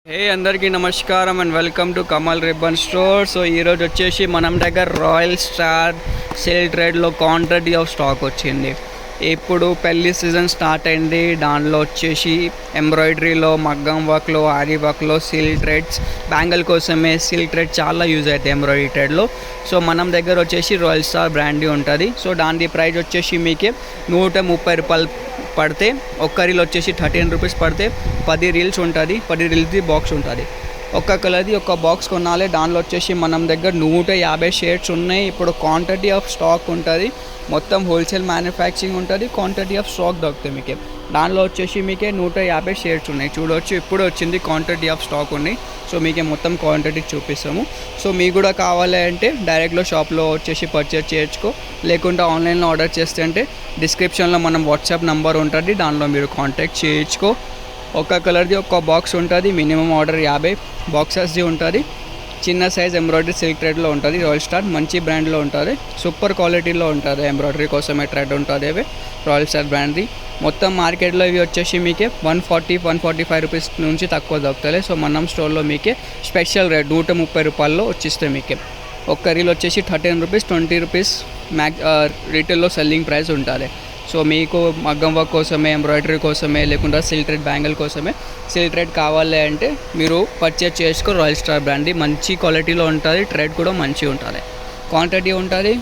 హే అందరికీ నమస్కారం and welcome to Kamal ribbon store. So ఈరోజు వచ్చేసి మనం దగ్గర రాయల్ స్టార్ సేల్ ట్రేడ్లో క్వాంటిటీ ఆఫ్ స్టాక్ వచ్చింది. ఇప్పుడు పెళ్లి సీజన్ స్టార్ట్ అయింది. దానిలో వచ్చేసి ఎంబ్రాయిడరీలో, మగ్గం వర్క్లో, ఆరీ వర్క్లో, సిల్క్ థ్రెడ్స్, బ్యాంగిల్ కోసమే సిల్క్ థ్రెడ్ చాలా యూజ్ అవుతాయి ఎంబ్రాయిడరీ థ్రెడ్లో. సో మనం దగ్గర వచ్చేసి రాయల్ స్టార్ బ్రాండ్ ఉంటుంది. సో దాని ప్రైస్ వచ్చేసి మీకు 130 రూపాయలు పడితే, ఒక్క రీల్ వచ్చేసి 13 రూపీస్ పడితే 10 రీల్స్ ఉంటుంది. 10 రీల్స్ది బాక్స్ ఉంటుంది. ఒక్క కలర్ది ఒక బాక్స్ కొనాలి. దానిలో వచ్చేసి మనం దగ్గర 150 షేడ్స్ ఉన్నాయి. ఇప్పుడు క్వాంటిటీ ఆఫ్ స్టాక్ ఉంటుంది. మొత్తం హోల్సేల్ మ్యానుఫ్యాక్చరింగ్ ఉంటుంది. క్వాంటిటీ ఆఫ్ స్టాక్ దొరుకుతాయి మీకు. దానిలో వచ్చేసి మీకే 150 షేడ్స్ ఉన్నాయి. చూడవచ్చు, ఇప్పుడు వచ్చింది క్వాంటిటీ ఆఫ్ స్టాక్ ఉన్నాయి. సో మీకే మొత్తం క్వాంటిటీ చూపిస్తాము. సో మీకు కూడా కావాలి అంటే డైరెక్ట్లో షాప్లో వచ్చేసి పర్చేస్ చేయొచ్చుకో, లేకుంటే ఆన్లైన్లో ఆర్డర్ చేస్తే అంటే డిస్క్రిప్షన్లో మనం వాట్సాప్ నెంబర్ ఉంటుంది, దానిలో మీరు కాంటాక్ట్ చేయొచ్చుకో. ఒక కలర్ది ఒక బాక్స్ ఉంటుంది. మినిమం ఆర్డర్ 50 బాక్సెస్ది ఉంటుంది. చిన్న సైజ్ ఎంబ్రాయిడరీ సిల్క్ థ్రెడ్లో ఉంటుంది. రాయల్ స్టార్ మంచి బ్రాండ్లో ఉంటుంది. సూపర్ క్వాలిటీలో ఉంటుంది. ఎంబ్రాయిడరీ కోసమే థ్రెడ్ ఉంటుంది. అవి రాయల్ స్టార్ బ్రాండ్ది. మొత్తం మార్కెట్లో ఇవి వచ్చేసి మీకే 140-145 రూపీస్ నుంచి తక్కువ దొరుకుతాయి. సో మనం స్టోర్లో మీకే స్పెషల్ రేట్ 130 రూపాయల్లో వచ్చిస్తాయి మీకే. ఒక్క రీల్ వచ్చేసి 13 రూపీస్, 20 రూపీస్ రీటైల్లో సెల్లింగ్ ప్రైస్ ఉంటుంది. సో మీకు మగ్గం వర్క్ కోసమే, ఎంబ్రాయిడరీ కోసమే, లేకుండా సిల్క్ థ్రెడ్ బ్యాంగిల్ కోసమే సిల్క్ థ్రెడ్ కావాలి అంటే మీరు పర్చేస్ చేసుకో. రాయల్ స్టార్ బ్రాండ్ మంచి క్వాలిటీలో ఉంటుంది. థ్రెడ్ కూడా మంచిగా ఉంటుంది. క్వాంటిటీ ఉంటుంది.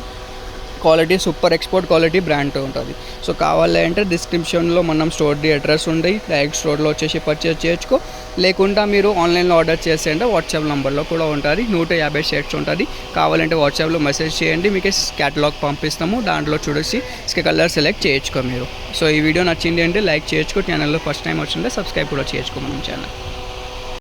Quality super export quality brand ఉంటుంది. సో కావాలి అంటే డిస్క్రిప్షన్లో మనం స్టోర్ది అడ్రస్ ఉంది. డైరెక్ట్ స్టోర్లో వచ్చేసి పర్చేస్ చేసుకో, లేకుండా మీరు ఆన్లైన్లో ఆర్డర్ చేసేయండి. వాట్సాప్ నెంబర్లో కూడా ఉంటుంది. 150 షేడ్స్ ఉంటుంది. కావాలంటే వాట్సాప్లో మెసేజ్ చేయండి, మీకు క్యాటలాగ్ పంపిస్తాము. దాంట్లో చూసి కలర్ సెలెక్ట్ చేయొచ్చుకో మీరు. సో ఈ వీడియో నచ్చింది అంటే లైక్ చేయొచ్చుకో. ఛానల్లో ఫస్ట్ టైం వచ్చింటే సబ్స్క్రైబ్ కూడా చేయొచ్చుకో మనం ఛానల్.